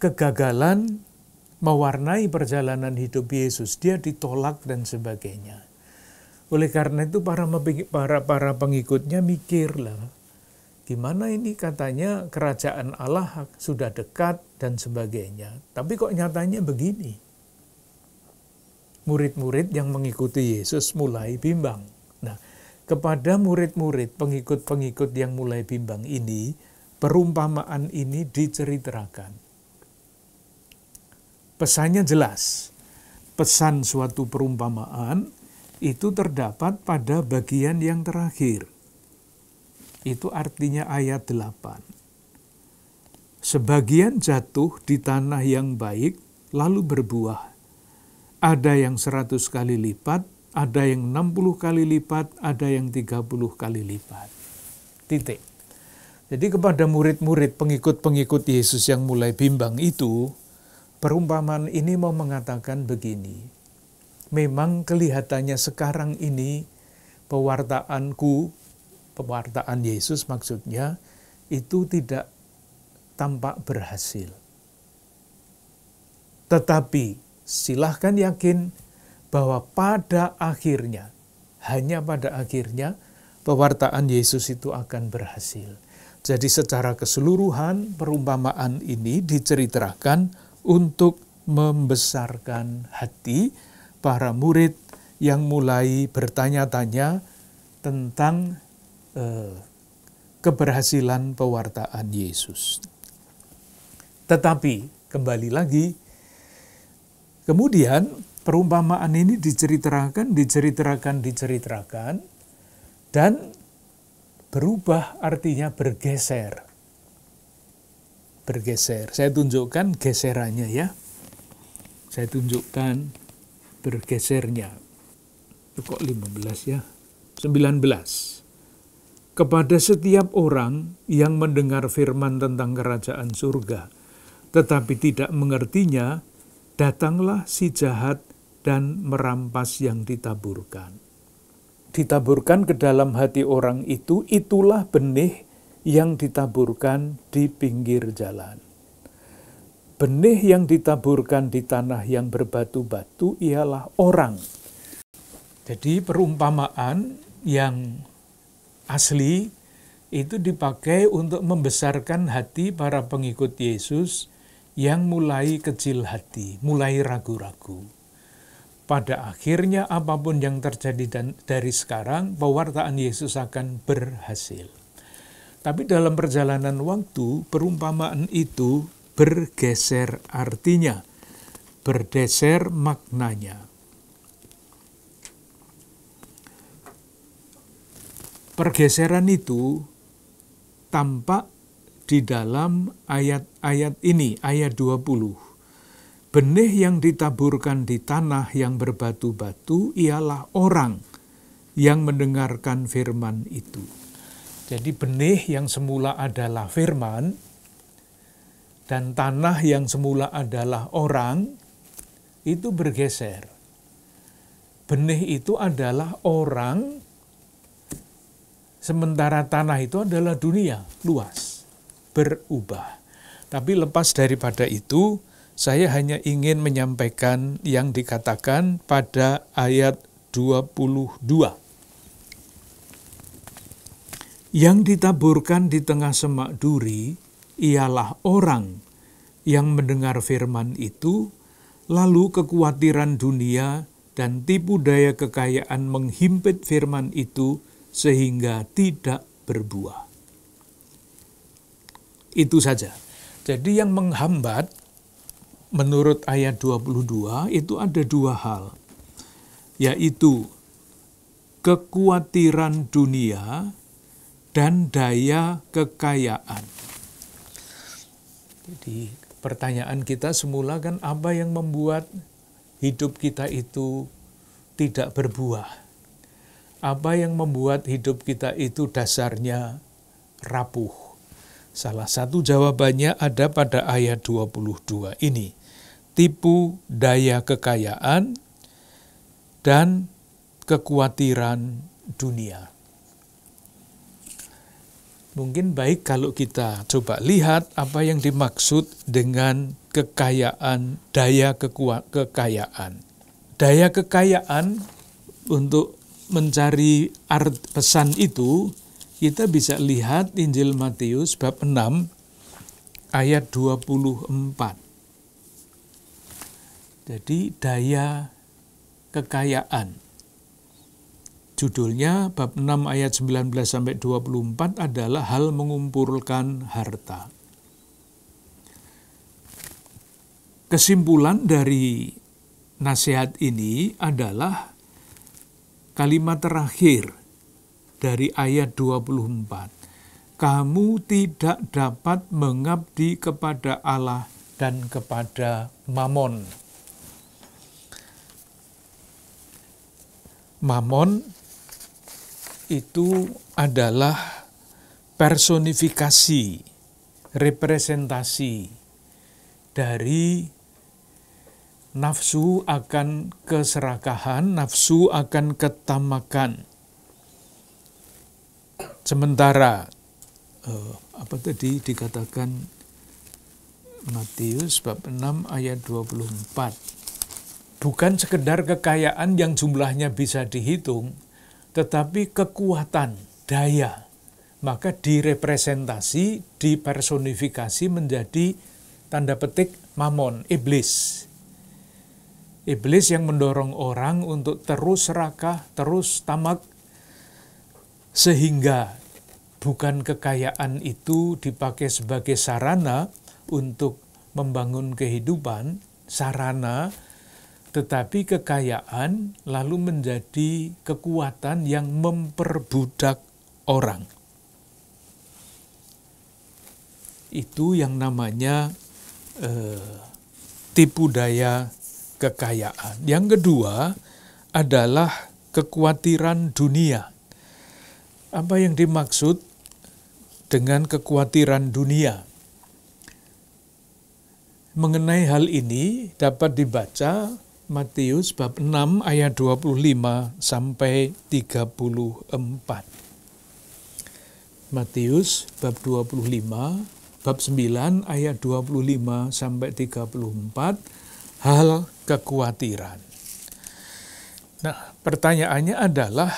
Kegagalan mewarnai perjalanan hidup Yesus, dia ditolak dan sebagainya. Oleh karena itu para pengikutnya mikirlah, gimana ini katanya kerajaan Allah sudah dekat dan sebagainya. Tapi kok nyatanya begini. Murid-murid yang mengikuti Yesus mulai bimbang. Nah, kepada murid-murid, pengikut-pengikut yang mulai bimbang ini, perumpamaan ini diceritakan. Pesannya jelas. Pesan suatu perumpamaan itu terdapat pada bagian yang terakhir. Itu artinya ayat 8. Sebagian jatuh di tanah yang baik, lalu berbuah. ada yang 100 kali lipat, ada yang 60 kali lipat, ada yang 30 kali lipat. Titik. Jadi kepada murid-murid pengikut-pengikut Yesus yang mulai bimbang itu, perumpamaan ini mau mengatakan begini. Memang kelihatannya sekarang ini pewartaan Yesus maksudnya, itu tidak tampak berhasil. Tetapi silahkan yakin bahwa pada akhirnya, hanya pada akhirnya, pewartaan Yesus itu akan berhasil. Jadi secara keseluruhan perumpamaan ini diceritakan untuk membesarkan hati para murid yang mulai bertanya-tanya tentang keberhasilan pewartaan Yesus. Tetapi kembali lagi, kemudian perumpamaan ini diceritakan, dan berubah artinya bergeser. Bergeser. Saya tunjukkan geserannya ya. Saya tunjukkan bergesernya. Kok 15 ya? 19. Kepada setiap orang yang mendengar firman tentang kerajaan surga, tetapi tidak mengertinya, datanglah si jahat dan merampas yang ditaburkan. Ditaburkan ke dalam hati orang itu, itulah benih yang ditaburkan di pinggir jalan. Benih yang ditaburkan di tanah yang berbatu-batu ialah orang. Jadi perumpamaan yang asli itu dipakai untuk membesarkan hati para pengikut Yesus yang mulai kecil hati, mulai ragu-ragu. Pada akhirnya apapun yang terjadi dari sekarang, pewartaan Yesus akan berhasil. Tapi dalam perjalanan waktu, perumpamaan itu bergeser artinya, bergeser maknanya. Pergeseran itu tampak di dalam ayat-ayat ini, ayat 20. Benih yang ditaburkan di tanah yang berbatu-batu ialah orang yang mendengarkan firman itu. Jadi benih yang semula adalah firman, dan tanah yang semula adalah orang, itu bergeser. Benih itu adalah orang, sementara tanah itu adalah dunia luas, berubah. Tapi lepas daripada itu, saya hanya ingin menyampaikan yang dikatakan pada ayat 22. Yang ditaburkan di tengah semak duri ialah orang yang mendengar firman itu, lalu kekhawatiran dunia dan tipu daya kekayaan menghimpit firman itu sehingga tidak berbuah. Itu saja. Jadi yang menghambat menurut ayat 22 itu ada dua hal, yaitu kekhawatiran dunia dan daya kekayaan. Jadi pertanyaan kita semula kan, apa yang membuat hidup kita itu tidak berbuah? Apa yang membuat hidup kita itu dasarnya rapuh? Salah satu jawabannya ada pada ayat 22 ini. Tipu daya kekayaan dan kekhawatiran dunia. Mungkin baik kalau kita coba lihat apa yang dimaksud dengan kekayaan, daya kekayaan. Daya kekayaan, untuk mencari pesan itu, kita bisa lihat Injil Matius bab 6 ayat 24. Jadi daya kekayaan. Judulnya bab 6 ayat 19-24 adalah hal mengumpulkan harta. Kesimpulan dari nasihat ini adalah kalimat terakhir dari ayat 24. Kamu tidak dapat mengabdi kepada Allah dan kepada Mamon. Mamon itu adalah personifikasi, representasi dari nafsu akan keserakahan, nafsu akan ketamakan. Sementara apa tadi dikatakan Matius bab 6 ayat 24. Bukan sekedar kekayaan yang jumlahnya bisa dihitung, tetapi kekuatan, daya. Maka direpresentasi, dipersonifikasi menjadi tanda petik mamon, iblis. Iblis yang mendorong orang untuk terus serakah, terus tamak, sehingga bukan kekayaan itu dipakai sebagai sarana untuk membangun kehidupan, sarana, tetapi kekayaan lalu menjadi kekuatan yang memperbudak orang. Itu yang namanya tipu daya kekayaan. Yang kedua adalah kekhawatiran dunia. Apa yang dimaksud dengan kekhawatiran dunia? Mengenai hal ini dapat dibaca Matius bab 6 ayat 25 sampai 34. Matius bab 25, bab 9 ayat 25 sampai 34, hal kekhawatiran. Nah, pertanyaannya adalah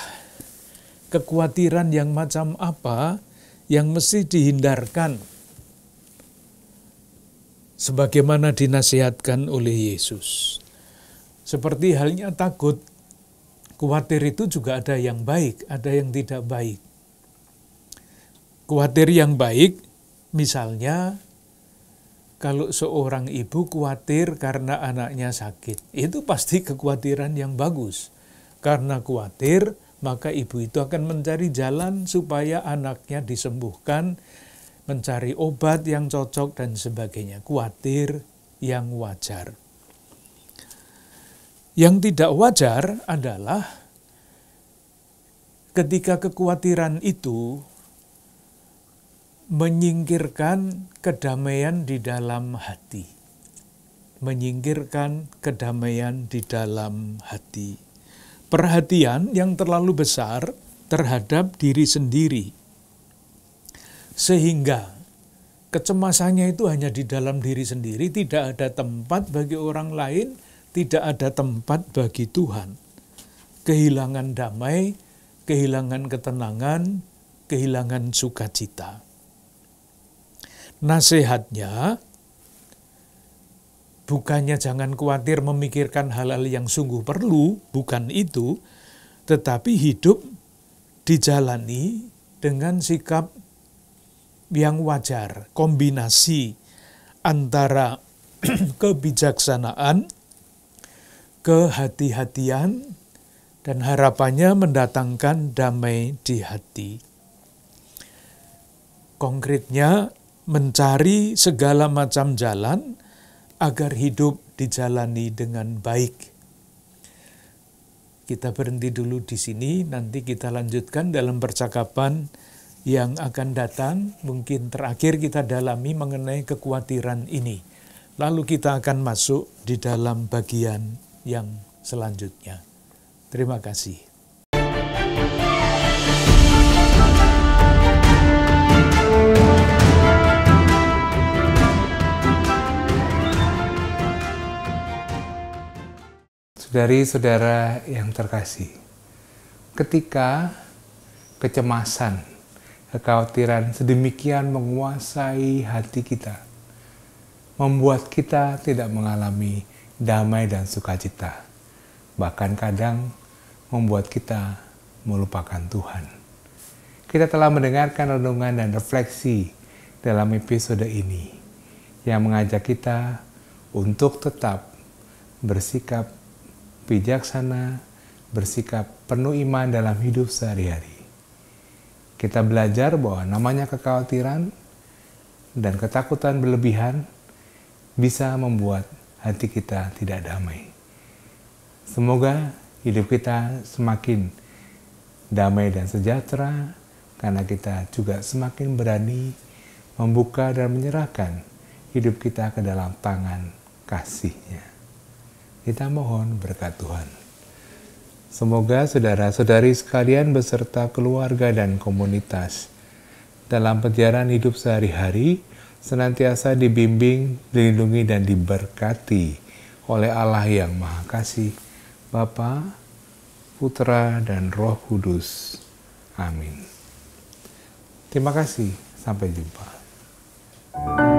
kekhawatiran yang macam apa yang mesti dihindarkan sebagaimana dinasihatkan oleh Yesus. Seperti halnya takut, khawatir itu juga ada yang baik, ada yang tidak baik. Khawatir yang baik, misalnya kalau seorang ibu khawatir karena anaknya sakit, itu pasti kekhawatiran yang bagus. Karena khawatir, maka ibu itu akan mencari jalan supaya anaknya disembuhkan, mencari obat yang cocok dan sebagainya. Khawatir yang wajar. Yang tidak wajar adalah ketika kekhawatiran itu menyingkirkan kedamaian di dalam hati. Menyingkirkan kedamaian di dalam hati. Perhatian yang terlalu besar terhadap diri sendiri. Sehingga kecemasannya itu hanya di dalam diri sendiri, tidak ada tempat bagi orang lain, tidak ada tempat bagi Tuhan. Kehilangan damai, kehilangan ketenangan, kehilangan sukacita. Nasihatnya, bukannya jangan khawatir memikirkan hal-hal yang sungguh perlu, bukan itu, tetapi hidup dijalani dengan sikap yang wajar, kombinasi antara kebijaksanaan, kehati-hatian, dan harapannya mendatangkan damai di hati. Konkretnya, mencari segala macam jalan agar hidup dijalani dengan baik. Kita berhenti dulu di sini, nanti kita lanjutkan dalam percakapan yang akan datang. Mungkin terakhir kita dalami mengenai kekhawatiran ini. Lalu kita akan masuk di dalam bagian yang selanjutnya. Terima kasih. Saudari-saudara yang terkasih, ketika kecemasan, kekhawatiran sedemikian menguasai hati kita, membuat kita tidak mengalami damai dan sukacita, bahkan kadang membuat kita melupakan Tuhan. Kita telah mendengarkan renungan dan refleksi dalam episode ini yang mengajak kita untuk tetap bersikap bijaksana, bersikap penuh iman dalam hidup sehari-hari. Kita belajar bahwa namanya kekhawatiran dan ketakutan berlebihan bisa membuat hati kita tidak damai. Semoga hidup kita semakin damai dan sejahtera, karena kita juga semakin berani membuka dan menyerahkan hidup kita ke dalam tangan kasih-Nya. Kita mohon berkat Tuhan. Semoga saudara-saudari sekalian beserta keluarga dan komunitas dalam perjalanan hidup sehari-hari senantiasa dibimbing, dilindungi, dan diberkati oleh Allah yang Maha Kasih, Bapa, Putra, dan Roh Kudus. Amin. Terima kasih. Sampai jumpa.